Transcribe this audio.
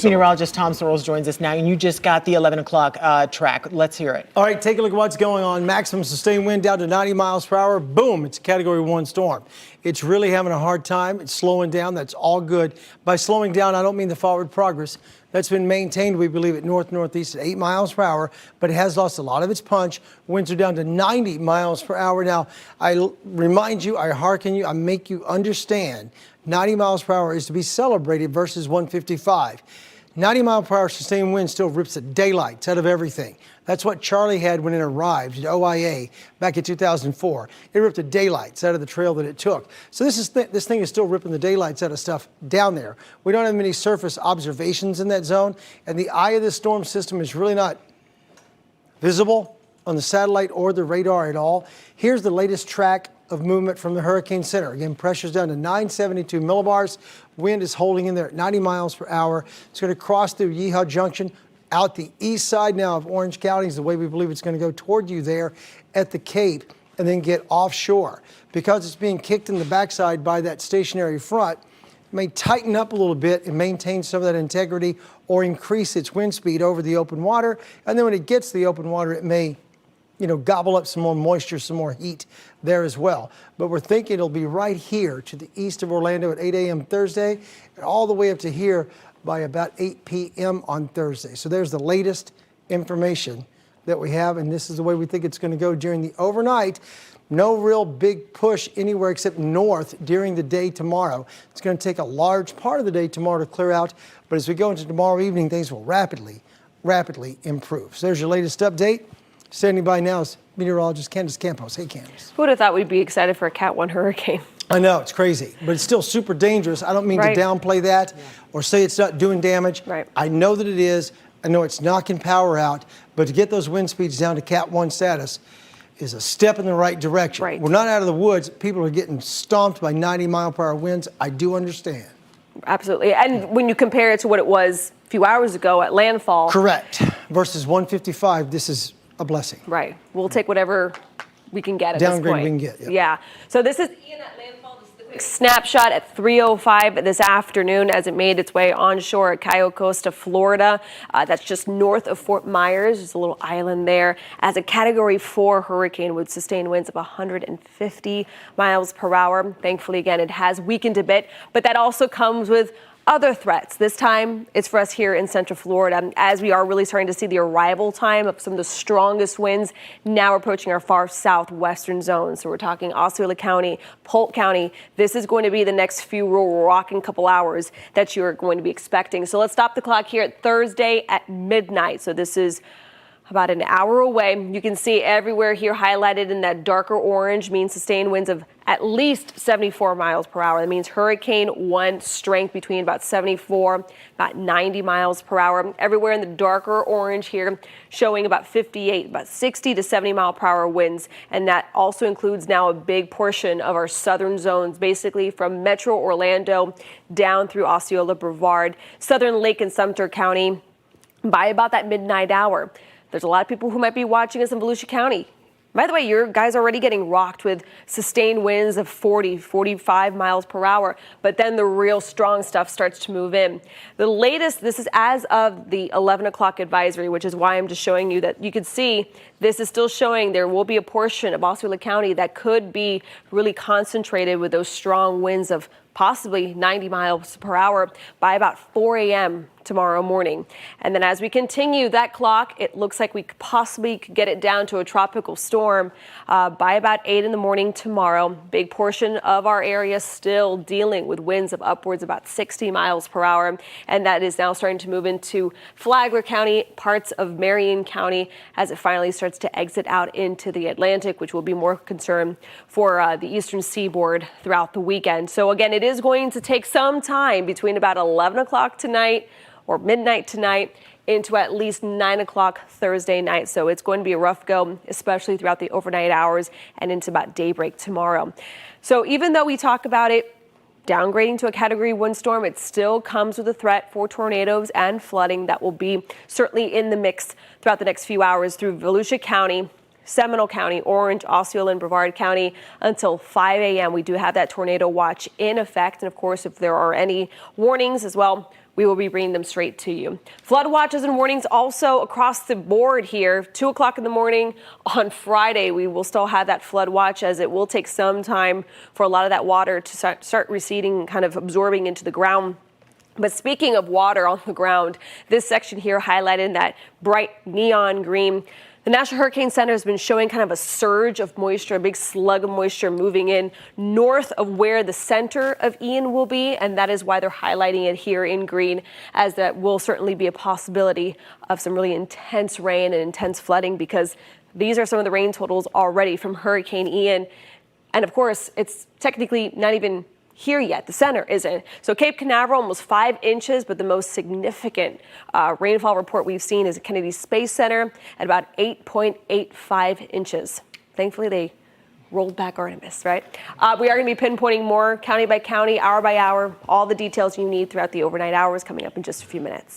Meteorologist Tom Sorrells joins us now, and you just got the 11 o'clock track. Let's hear it. All right, take a look at what's going on. Maximum sustained wind down to 90 miles per hour. Boom, it's a Category 1 storm. It's really having a hard time. It's slowing down. That's all good. By slowing down, I don't mean the forward progress. That's been maintained, we believe, at northeast at 8 miles per hour, but it has lost a lot of its punch. Winds are down to 90 miles per hour. Now, I remind you, I hearken you, I make you understand 90 miles per hour is to be celebrated versus 155. 90 mile per hour sustained wind still rips the daylights out of everything. That's what Charlie had when it arrived at OIA back in 2004. It ripped the daylights out of the trail that it took. So this thing is still ripping the daylights out of stuff down there. We don't have many surface observations in that zone, and the eye of this storm system is really not visible on the satellite or the radar at all. Here's the latest track of movement from the Hurricane Center. Again, pressure's down to 972 millibars. Wind is holding in there at 90 miles per hour. It's going to cross through Yeehaw Junction out the east side now of Orange County is the way we believe it's going to go toward you there at the Cape and then get offshore. Because it's being kicked in the backside by that stationary front, it may tighten up a little bit and maintain some of that integrity or increase its wind speed over the open water. And then when it gets to the open water, it may gobble up some more moisture, some more heat there as well. But we're thinking it'll be right here to the east of Orlando at 8 a.m. Thursday and all the way up to here by about 8 p.m. on Thursday. So there's the latest information that we have, and this is the way we think it's going to go during the overnight. No real big push anywhere except north during the day tomorrow. It's going to take a large part of the day tomorrow to clear out, but as we go into tomorrow evening, things will rapidly improve. So there's your latest update. Standing by now is meteorologist Candace Campos. Hey, Candace. Who would have thought we'd be excited for a Cat 1 hurricane? I know, it's crazy, but it's still super dangerous. I don't mean to downplay that or say it's not doing damage. I know that it is. I know it's knocking power out, but to get those wind speeds down to Cat 1 status is a step in the right direction. We're not out of the woods. People are getting stomped by 90 mile per hour winds. I do understand. Absolutely. And when you compare it to what it was a few hours ago at landfall. Correct. Versus 155, this is a blessing. Right. We'll take whatever we can get at Downgrade this point. we can get. Yeah. So this is Ian at landfall. This is the quick snapshot at 3:05 this afternoon as it made its way onshore at Cayo Costa, Florida. That's just north of Fort Myers. There's a little island there. As a Category 4 hurricane with sustained winds of 150 miles per hour. Thankfully, again, it has weakened a bit, but that also comes with other threats. This time, it's for us here in Central Florida, as we are really starting to see the arrival time of some of the strongest winds now approaching our far southwestern zone. So we're talking Osceola County, Polk County. This is going to be the next few rocking couple hours that you're going to be expecting. So let's stop the clock here at Thursday at midnight. So this is about an hour away. You can see everywhere here highlighted in that darker orange means sustained winds of at least 74 miles per hour. That means Hurricane 1 strength between about 74, about 90 miles per hour. Everywhere in the darker orange here showing about 58, about 60 to 70 mile per hour winds. And that also includes now a big portion of our southern zones, basically from Metro Orlando down through Osceola, Brevard, southern Lake and Sumter County by about that midnight hour. There's a lot of people who might be watching us in Volusia County. By the way, your guys are already getting rocked with sustained winds of 40, 45 miles per hour, but then the real strong stuff starts to move in. The latest, this is as of the 11 o'clock advisory, which is why I'm just showing you that you could see this is still showing there will be a portion of Osceola County that could be really concentrated with those strong winds of possibly 90 miles per hour by about 4 a.m. tomorrow morning. And then as we continue that clock, it looks like we possibly could get it down to a tropical storm by about 8 in the morning tomorrow. Big portion of our area still dealing with winds of upwards about 60 miles per hour. And that is now starting to move into Flagler County, parts of Marion County, as it finally starts to exit out into the Atlantic, which will be more concern for the eastern seaboard throughout the weekend. So again, it is going to take some time between about 11 o'clock tonight or midnight tonight into at least 9 o'clock Thursday night. So it's going to be a rough go, especially throughout the overnight hours and into about daybreak tomorrow. So even though we talk about it downgrading to a Category 1 storm, it still comes with a threat for tornadoes and flooding that will be certainly in the mix throughout the next few hours through Volusia County, Seminole County, Orange, Osceola, and Brevard County until 5 a.m. We do have that tornado watch in effect. And of course, if there are any warnings as well, we will be bringing them straight to you. Flood watches and warnings also across the board here. 2 o'clock in the morning on Friday, we will still have that flood watch, as it will take some time for a lot of that water to start receding, kind of absorbing into the ground. But speaking of water on the ground, this section here highlighted in that bright neon green. The National Hurricane Center has been showing kind of a surge of moisture, a big slug of moisture moving in north of where the center of Ian will be, and that is why they're highlighting it here in green, as that will certainly be a possibility of some really intense rain and intense flooding, because these are some of the rain totals already from Hurricane Ian. And of course, it's technically not even here yet. The center isn't. So Cape Canaveral, almost 5 inches, but the most significant rainfall report we've seen is at Kennedy Space Center at about 8.85 inches. Thankfully, they rolled back Artemis, right? We are going to be pinpointing more county by county, hour by hour, all the details you need throughout the overnight hours coming up in just a few minutes.